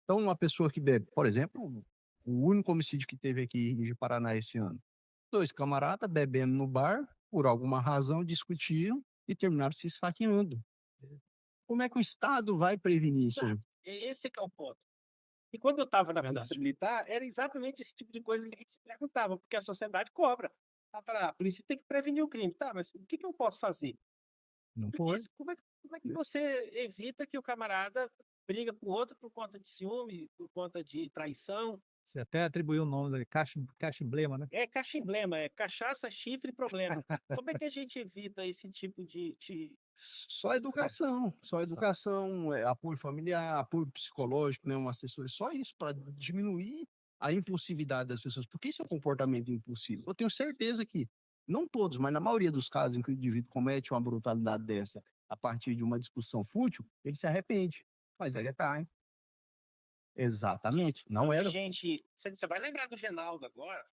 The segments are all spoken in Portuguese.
Então, uma pessoa que bebe, por exemplo, o único homicídio que teve aqui em Paraná esse ano, 2 camaradas bebendo no bar, por alguma razão discutiram e terminaram se esfaqueando. Como é que o Estado vai prevenir isso aí? Exato, esse que é o ponto. E quando eu estava na polícia Verdade. militar, era exatamente esse tipo de coisa que a gente se perguntava, porque a sociedade cobra. A polícia tem que prevenir o crime, tá, mas o que que eu posso fazer? Não Porque pode. como é que você evita que o camarada briga com o outro por conta de ciúme, por conta de traição? Você até atribuiu o nome dele, caixa emblema, né. É caixa-emblema, é cachaça, chifre e problema. Como é que a gente evita esse tipo de Só educação, apoio familiar, apoio psicológico, né, uma assessoria, só isso para diminuir a impulsividade das pessoas, porque isso é um comportamento impulsivo. Eu tenho certeza que, não todos, mas na maioria dos casos em que o indivíduo comete uma brutalidade dessa, a partir de uma discussão fútil, ele se arrepende. Mas aí tá, hein? Exatamente, não a era. gente. Você vai lembrar do Genaldo agora.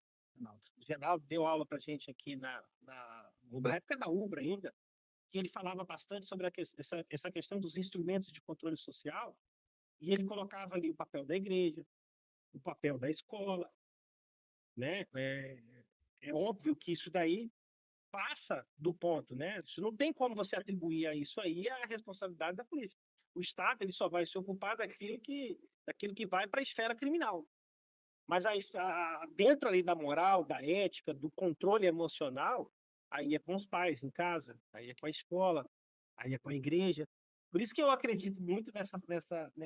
O Genaldo deu aula pra gente aqui na época da Ubra ainda, que ele falava bastante sobre essa questão dos instrumentos de controle social, e ele colocava ali o papel da igreja, o papel da escola, né? É óbvio que isso daí passa do ponto, né? Isso não tem como você atribuir a isso aí a responsabilidade da polícia. O Estado ele só vai se ocupar daquilo que vai para a esfera criminal. Mas dentro ali da moral, da ética, do controle emocional, aí é com os pais em casa, aí é com a escola, aí é com a igreja. Por isso que eu acredito muito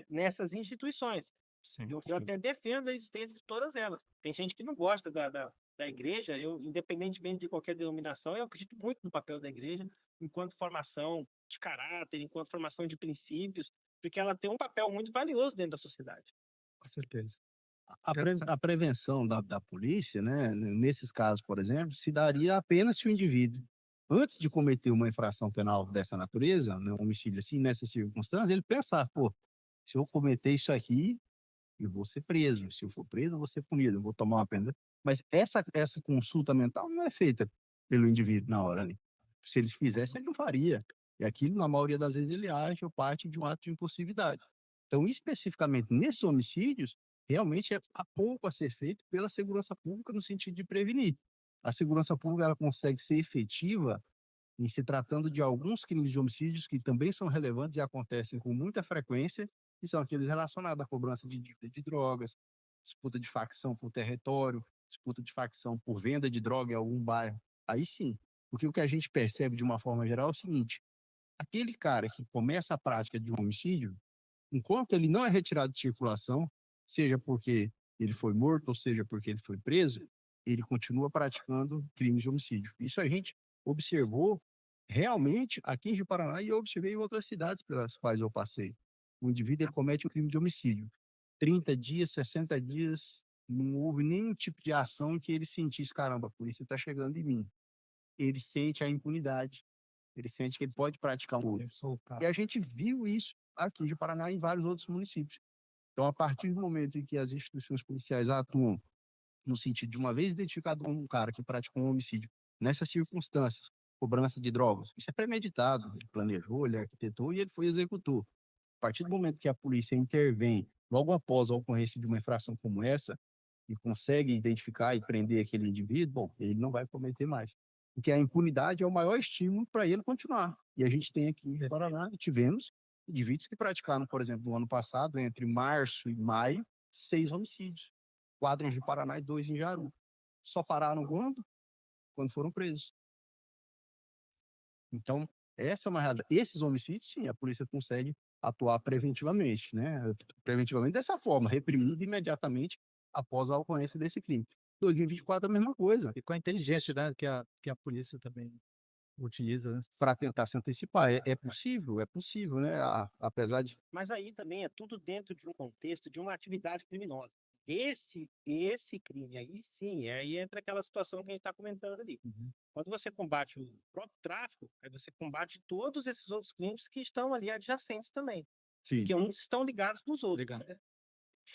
nessas instituições. Sim, Eu sim. até defendo a existência de todas elas. Tem gente que não gosta da igreja, eu, independentemente de qualquer denominação, eu acredito muito no papel da igreja enquanto formação de caráter, enquanto formação de princípios, porque ela tem um papel muito valioso dentro da sociedade. Com certeza. A prevenção da polícia, né, nesses casos, por exemplo, se daria apenas se o indivíduo, antes de cometer uma infração penal dessa natureza, né, um homicídio assim, nessas circunstâncias, ele pensar: "Pô, se eu cometer isso aqui, eu vou ser preso. Se eu for preso, eu vou ser punido, eu vou tomar uma pena". Mas essa consulta mental não é feita pelo indivíduo na hora ali. Se ele fizesse, ele não faria. E aquilo, na maioria das vezes, ele age ou parte de um ato de impulsividade. Então, especificamente nesses homicídios, realmente há pouco a ser feito pela segurança pública no sentido de prevenir. A segurança pública ela consegue ser efetiva em se tratando de alguns crimes de homicídios que também são relevantes e acontecem com muita frequência, que são aqueles relacionados à cobrança de dívida de drogas, disputa de facção por território, disputa de facção por venda de droga em algum bairro. Aí sim, porque o que a gente percebe de uma forma geral é o seguinte: aquele cara que começa a prática de um homicídio, enquanto ele não é retirado de circulação, seja porque ele foi morto ou seja porque ele foi preso, ele continua praticando crimes de homicídio. Isso a gente observou realmente aqui em Paraná e eu observei em outras cidades pelas quais eu passei. O indivíduo ele comete um crime de homicídio. 30 dias, 60 dias, não houve nenhum tipo de ação que ele sentisse: caramba, a polícia está chegando em mim. Ele sente a impunidade, ele sente que ele pode praticar um outro. Deve soltar. E a gente viu isso aqui de Paraná e em vários outros municípios. Então, a partir do momento em que as instituições policiais atuam no sentido de, uma vez identificado um cara que praticou um homicídio, nessas circunstâncias, cobrança de drogas, isso é premeditado, ele planejou, ele arquitetou e ele foi executor. A partir do momento que a polícia intervém, logo após a ocorrência de uma infração como essa, e consegue identificar e prender aquele indivíduo, bom, ele não vai cometer mais. Porque a impunidade é o maior estímulo para ele continuar. E a gente tem aqui em Paraná, tivemos indivíduos que praticaram, por exemplo, no ano passado, entre março e maio, 6 homicídios. 4 em Paraná e 2 em Jaru. Só pararam quando? Quando foram presos. Então, essa é uma realidade. Esses homicídios, sim, a polícia consegue atuar preventivamente, né? Preventivamente dessa forma, reprimindo imediatamente após a ocorrência desse crime. 2024 é a mesma coisa, E com a inteligência, né, que a polícia também utiliza, né. para tentar se antecipar. É possível, né? Apesar de. Mas aí também é tudo dentro de um contexto de uma atividade criminosa. Esse crime aí sim, aí entra aquela situação que a gente está comentando ali. Uhum. Quando você combate o próprio tráfico, aí você combate todos esses outros crimes que estão ali adjacentes também, Sim. que uns estão ligados nos outros, Obrigado. né?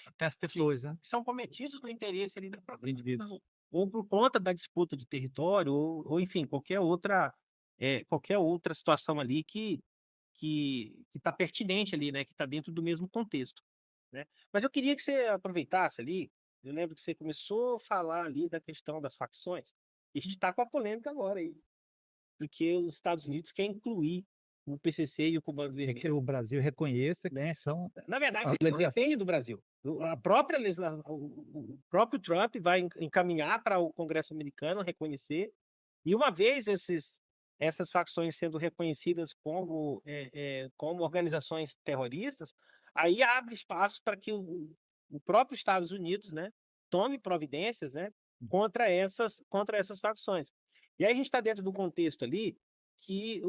Até as pessoas, né. Que são cometidos no interesse ali da própria Indivíduos. nação, ou por conta da disputa de território, ou enfim, qualquer outra situação ali que está pertinente ali, né, que está dentro do mesmo contexto. né? Mas eu queria que você aproveitasse ali, eu lembro que você começou a falar ali da questão das facções, e a gente está com a polêmica agora aí, porque os Estados Unidos querem incluir o PCC e o Comando Que Vermelho. o Brasil reconheça, né, são Na verdade, a não legislação. depende do Brasil. A própria legislação, o próprio Trump vai encaminhar para o Congresso americano reconhecer, e uma vez essas facções sendo reconhecidas como organizações terroristas, aí abre espaço para que o próprio Estados Unidos, né, tome providências, né, contra essas facções. E aí a gente está dentro do contexto ali que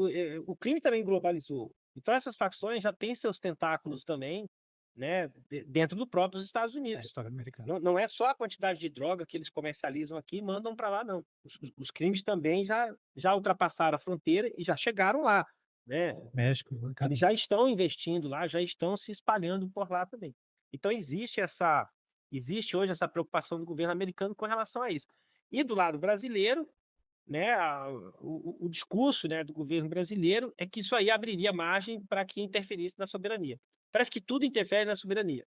o crime também globalizou. Então essas facções já têm seus tentáculos também, né, dentro do próprio Estados É a Unidos. história americana. Não é só a quantidade de droga que eles comercializam aqui e mandam para lá, não. Os crimes também já ultrapassaram a fronteira e já chegaram lá, né? México, Eles já estão investindo lá, já estão se espalhando por lá também. Então existe hoje essa preocupação do governo americano com relação a isso. E do lado brasileiro, né, o discurso, né, do governo brasileiro é que isso aí abriria margem para que interferisse na soberania. Parece que tudo interfere na soberania.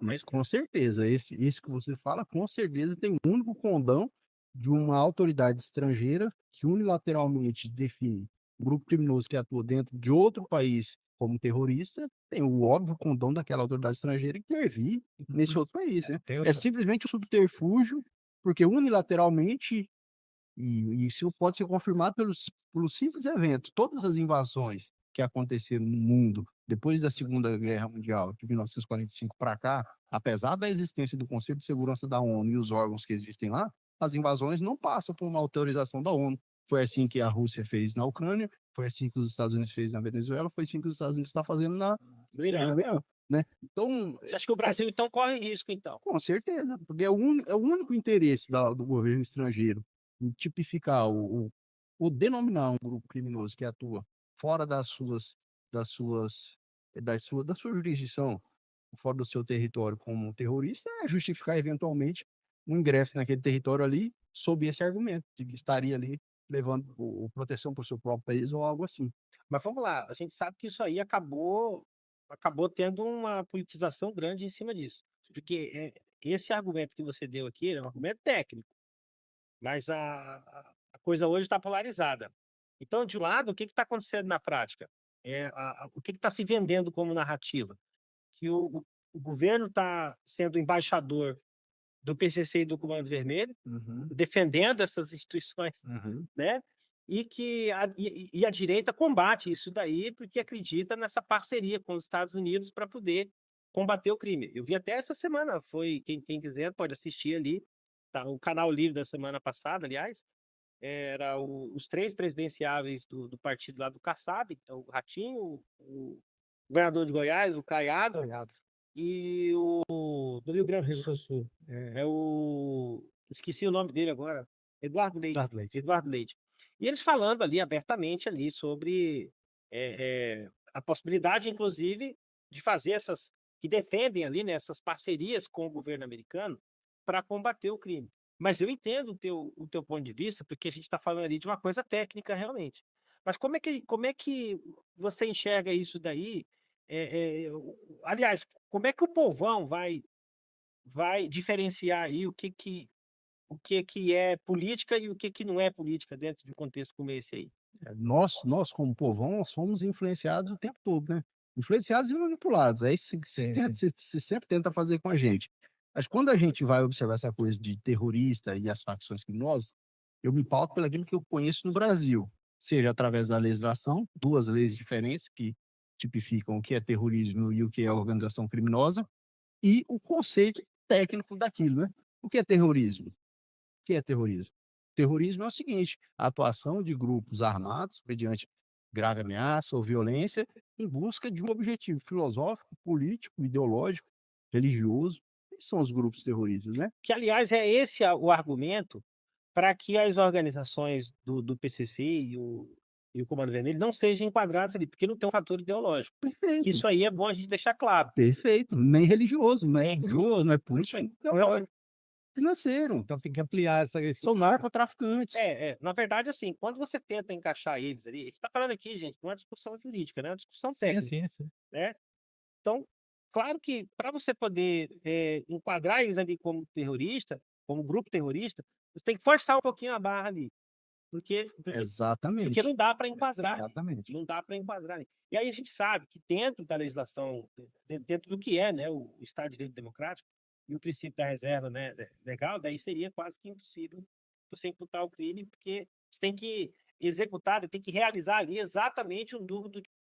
Mas com certeza, isso que você fala, com certeza tem um único condão de uma autoridade estrangeira que unilateralmente define um grupo criminoso que atua dentro de outro país como terrorista, tem o óbvio condão daquela autoridade estrangeira intervir nesse outro país, né? Tem É outra, simplesmente um subterfúgio, porque unilateralmente, e isso pode ser confirmado pelo simples evento, todas as invasões que aconteceram no mundo depois da Segunda Guerra Mundial, de 1945 para cá, apesar da existência do Conselho de Segurança da ONU e os órgãos que existem lá, as invasões não passam por uma autorização da ONU. Foi assim que a Rússia fez na Ucrânia, foi assim que os Estados Unidos fez na Venezuela, foi assim que os Estados Unidos está fazendo Do Irã. né? Então, Você acha que o Brasil, então, corre risco, então? com certeza, porque é o único interesse do governo estrangeiro em tipificar ou denominar um grupo criminoso que atua fora das suas, da sua jurisdição, fora do seu território como um terrorista, é justificar eventualmente um ingresso naquele território ali sob esse argumento, de que estaria ali levando proteção para o seu próprio país ou algo assim. Mas vamos lá, a gente sabe que isso aí acabou tendo uma politização grande em cima disso. Porque esse argumento que você deu aqui é um argumento técnico, mas a coisa hoje está polarizada. Então, de um lado, o que está acontecendo na prática? O que está se vendendo como narrativa? Que o governo está sendo embaixador do PCC e do Comando Vermelho, defendendo essas instituições, né? E que a direita combate isso daí porque acredita nessa parceria com os Estados Unidos para poder combater o crime. Eu vi até essa semana, quem quiser pode assistir ali, tá? O canal livre da semana passada, aliás, era os 3 presidenciáveis do partido lá do Kassab, o Ratinho, o governador de Goiás, o Caiado, e do Rio Grande do Sul. Esqueci o nome dele agora. Eduardo Leite. Eduardo Leite. Eduardo Leite. E eles falando ali abertamente ali sobre a possibilidade, inclusive, de fazer que defendem ali, né, essas parcerias com o governo americano para combater o crime. Mas eu entendo o teu ponto de vista, porque a gente está falando ali de uma coisa técnica realmente. Mas como é que você enxerga isso daí? Aliás, como é que o povão vai diferenciar aí o que é política e o que não é política dentro de um contexto como esse aí? Nós como povão, somos influenciados o tempo todo, né? Influenciados e manipulados. É isso que Sim, se sempre tenta fazer com a gente. Mas quando a gente vai observar essa coisa de terrorista e as facções criminosas, eu me pauto pelo aquilo que eu conheço no Brasil, seja através da legislação, 2 leis diferentes que tipificam o que é terrorismo e o que é organização criminosa, e o conceito técnico daquilo, né? O que é terrorismo? O que é terrorismo? Terrorismo é o seguinte: a atuação de grupos armados mediante grave ameaça ou violência em busca de um objetivo filosófico, político, ideológico, religioso. Esses são os grupos terroristas, né? Que, aliás, é esse o argumento para que as organizações do PCC e o Comando Vermelho não sejam enquadradas ali, porque não tem um fator ideológico. Perfeito, Isso aí é bom a gente deixar claro. perfeito. Nem religioso, não é religioso, não é político, Então, é financeiro. Então tem que ampliar essa São narcotraficantes. na verdade, assim, quando você tenta encaixar eles ali, a gente está falando aqui, gente, não é uma discussão jurídica, né? É uma discussão sim, técnica, sim. né? Então, claro que para você poder enquadrar eles ali como terrorista, como grupo terrorista, você tem que forçar um pouquinho a barra ali. Porque Exatamente. não dá para enquadrar, Exatamente. não dá para enquadrar. E aí a gente sabe que dentro da legislação, dentro do que é, né, o Estado de Direito Democrático e o princípio da reserva, né, legal, daí seria quase que impossível você imputar o crime, porque você tem que executar, tem que realizar ali exatamente o núcleo